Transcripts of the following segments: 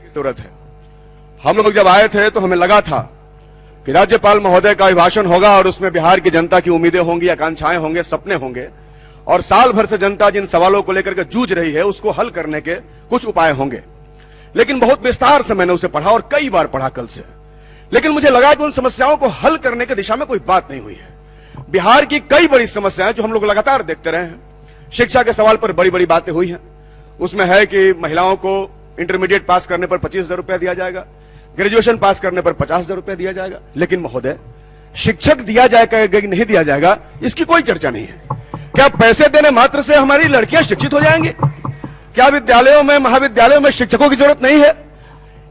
जरूरत है। हम लोग जब आए थे तो हमें लगा था कि राज्यपाल महोदय का अभिभाषण होगा और उसमें बिहार की जनता की उम्मीदें होंगी, आकांक्षाएं होंगे, सपने होंगे और साल भर से जनता जिन सवालों को लेकर के जूझ रही है उसको हल करने के कुछ उपाय होंगे। लेकिन बहुत विस्तार से मैंने उसे पढ़ा और कई बार पढ़ा कल से, लेकिन मुझे लगा कि उन समस्याओं को हल करने की दिशा में कोई बात नहीं हुई है। बिहार की कई बड़ी समस्याएं जो हम लोग लगातार देखते रहे हैं, शिक्षा के सवाल पर बड़ी बड़ी बातें हुई हैं। उसमें है कि महिलाओं को इंटरमीडिएट पास करने पर 25,000 रुपया दिया जाएगा, ग्रेजुएशन पास करने पर 50,000 रुपया दिया जाएगा। लेकिन महोदय, शिक्षक दिया जाएगा कि नहीं दिया जाएगा इसकी कोई चर्चा नहीं है। क्या पैसे देने मात्र से हमारी लड़कियां शिक्षित हो जाएंगी? क्या विद्यालयों में, महाविद्यालयों में शिक्षकों की जरूरत नहीं है?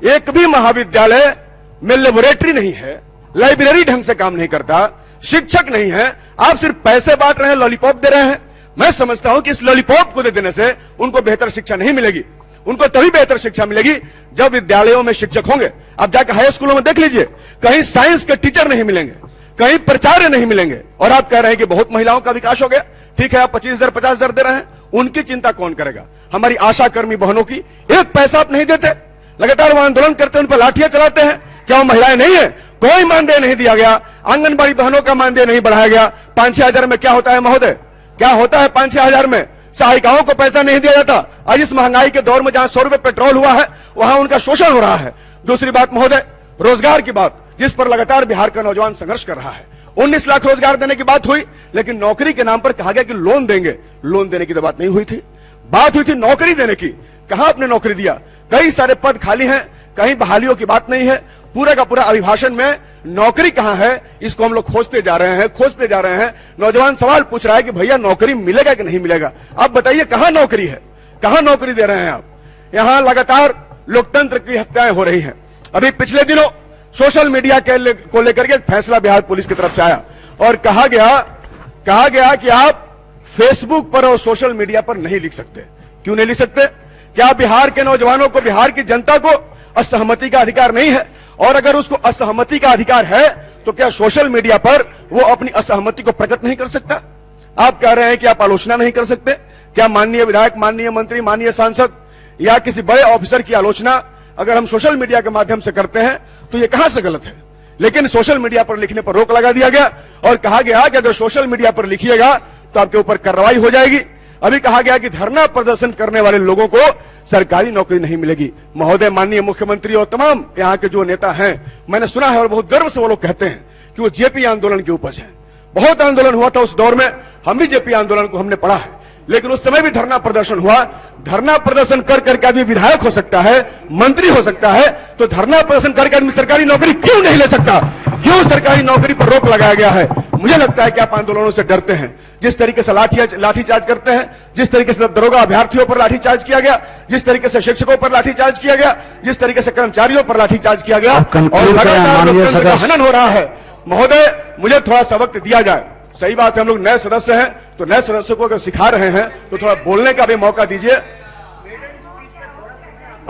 एक भी महाविद्यालय में लेबोरेटरी नहीं है, लाइब्रेरी ढंग से काम नहीं करता, शिक्षक नहीं है, आप सिर्फ पैसे बांट रहे हैं, लॉलीपॉप दे रहे हैं। मैं समझता हूं कि इस लॉलीपॉप को दे देने से उनको बेहतर शिक्षा नहीं मिलेगी। उनको तभी बेहतर शिक्षा मिलेगी जब विद्यालयों में शिक्षक होंगे। आप जाकर हाई स्कूलों में देख लीजिए, कहीं साइंस के टीचर नहीं मिलेंगे, कहीं प्राचार्य नहीं मिलेंगे, और आप कह रहे हैं कि बहुत महिलाओं का विकास हो गया। ठीक है, आप 25,000 50,000 दे रहे हैं, उनकी चिंता कौन करेगा? हमारी आशा कर्मी बहनों की एक पैसा आप नहीं देते, लगातार वो आंदोलन करते हैं, उन पर लाठियां चलाते हैं। क्या वो महिलाएं नहीं है? कोई मानदेय नहीं दिया गया, आंगनबाड़ी बहनों का मानदेय नहीं बढ़ाया गया। 5-6 हजार में क्या होता है महोदय? क्या होता है 5-6 हजार में? सहायिकाओं को पैसा नहीं दिया जाता। आज इस महंगाई के दौर में जहां 100 रुपए पेट्रोल हुआ है वहां उनका शोषण हो रहा है। दूसरी बात महोदय, रोजगार की बात, जिस पर लगातार बिहार का नौजवान संघर्ष कर रहा है। 19 लाख रोजगार देने की बात हुई, लेकिन नौकरी के नाम पर कहा गया कि लोन देंगे। लोन देने की तो बात नहीं हुई थी, बात हुई थी नौकरी देने की। कहां आपने नौकरी दिया? कई सारे पद खाली हैं, कहीं बहालियों की बात नहीं है। पूरा का पूरा अभिभाषण में नौकरी कहां है, इसको हम लोग खोजते जा रहे हैं। नौजवान सवाल पूछ रहा है कि भैया नौकरी मिलेगा कि नहीं मिलेगा? आप बताइए कहां नौकरी है, कहां नौकरी दे रहे हैं आप? यहां लगातार लोकतंत्र की हत्याएं हो रही हैं। अभी पिछले दिनों सोशल मीडिया को लेकर के एक फैसला बिहार पुलिस की तरफ से आया और कहा गया कि आप फेसबुक पर और सोशल मीडिया पर नहीं लिख सकते। क्यों नहीं लिख सकते? क्या बिहार के नौजवानों को, बिहार की जनता को असहमति का अधिकार नहीं है? और अगर उसको असहमति का अधिकार है तो क्या सोशल मीडिया पर वो अपनी असहमति को प्रकट नहीं कर सकता? आप कह रहे हैं कि आप आलोचना नहीं कर सकते। क्या माननीय विधायक, माननीय मंत्री, माननीय सांसद या किसी बड़े ऑफिसर की आलोचना अगर हम सोशल मीडिया के माध्यम से करते हैं तो ये कहां से गलत है? लेकिन सोशल मीडिया पर लिखने पर रोक लगा दिया गया और कहा गया कि अगर सोशल मीडिया पर लिखिएगा तो आपके ऊपर कार्रवाई हो जाएगी। अभी कहा गया कि धरना प्रदर्शन करने वाले लोगों को सरकारी नौकरी नहीं मिलेगी। महोदय, माननीय मुख्यमंत्री और तमाम यहाँ के जो नेता हैं, मैंने सुना है और बहुत गर्व से वो लोग कहते हैं कि वो जेपी आंदोलन की उपज है। बहुत आंदोलन हुआ था उस दौर में, हम भी जेपी आंदोलन को हमने पढ़ा है, लेकिन उस समय भी धरना प्रदर्शन हुआ। धरना प्रदर्शन कर करके आदमी विधायक हो सकता है, मंत्री हो सकता है, तो धरना प्रदर्शन करके आदमी सरकारी नौकरी क्यों नहीं ले सकता? क्यों सरकारी नौकरी पर रोक लगाया गया है? मुझे लगता है कि आप आंदोलनों से डरते हैं। जिस तरीके से लाठीचार्ज करते हैं, जिस तरीके से दरोगा अभ्यर्थियों पर लाठीचार्ज किया गया, जिस तरीके से शिक्षकों पर लाठीचार्ज किया गया, जिस तरीके से कर्मचारियों पर लाठीचार्ज किया गया और लगातार लोकतंत्र का हनन हो रहा है। महोदय, मुझे थोड़ा सा वक्त दिया जाए। सही बात है, हम लोग नए सदस्य हैं, तो नए सदस्यों को अगर सिखा रहे हैं तो थोड़ा बोलने का भी मौका दीजिए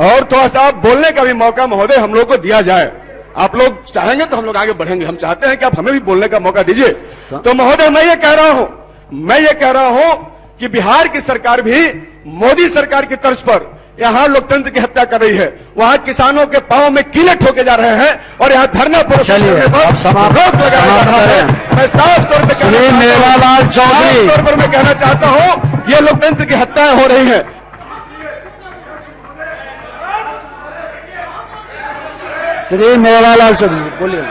और थोड़ा सा बोलने का भी मौका महोदय हम लोग को दिया जाए। आप लोग चाहेंगे तो हम लोग आगे बढ़ेंगे, हम चाहते हैं कि आप हमें भी बोलने का मौका दीजिए। तो महोदय, मैं ये कह रहा हूं कि बिहार की सरकार भी मोदी सरकार की तर्ज पर यहां लोकतंत्र की हत्या कर रही है। वहां किसानों के पांव में कीले ठोके जा रहे हैं और यहां धरना प्रदर्शन रोक लगाया जा रहा है। मैं साफ तौर पर मैं कहना चाहता हूं, ये लोकतंत्र की हत्याएं हो रही हैं। श्री मेवालाल चौधरी बोलिए,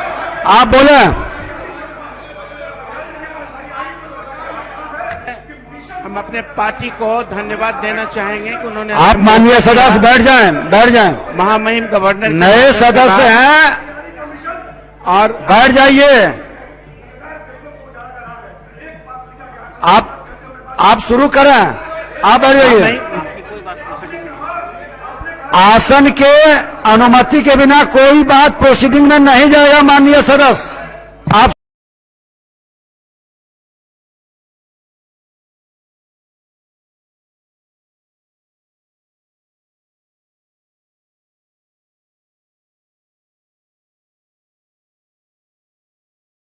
आप बोले। हम अपने पार्टी को धन्यवाद देना चाहेंगे कि उन्होंने, आप माननीय सदस्य बैठ जाएं। महामहिम गवर्नर नए सदस्य हैं और बैठ जाइए। आप शुरू करें, आप बैठ जाइए। आसन के अनुमति के बिना कोई बात प्रोसीडिंग में नहीं जाएगा माननीय सदस्य।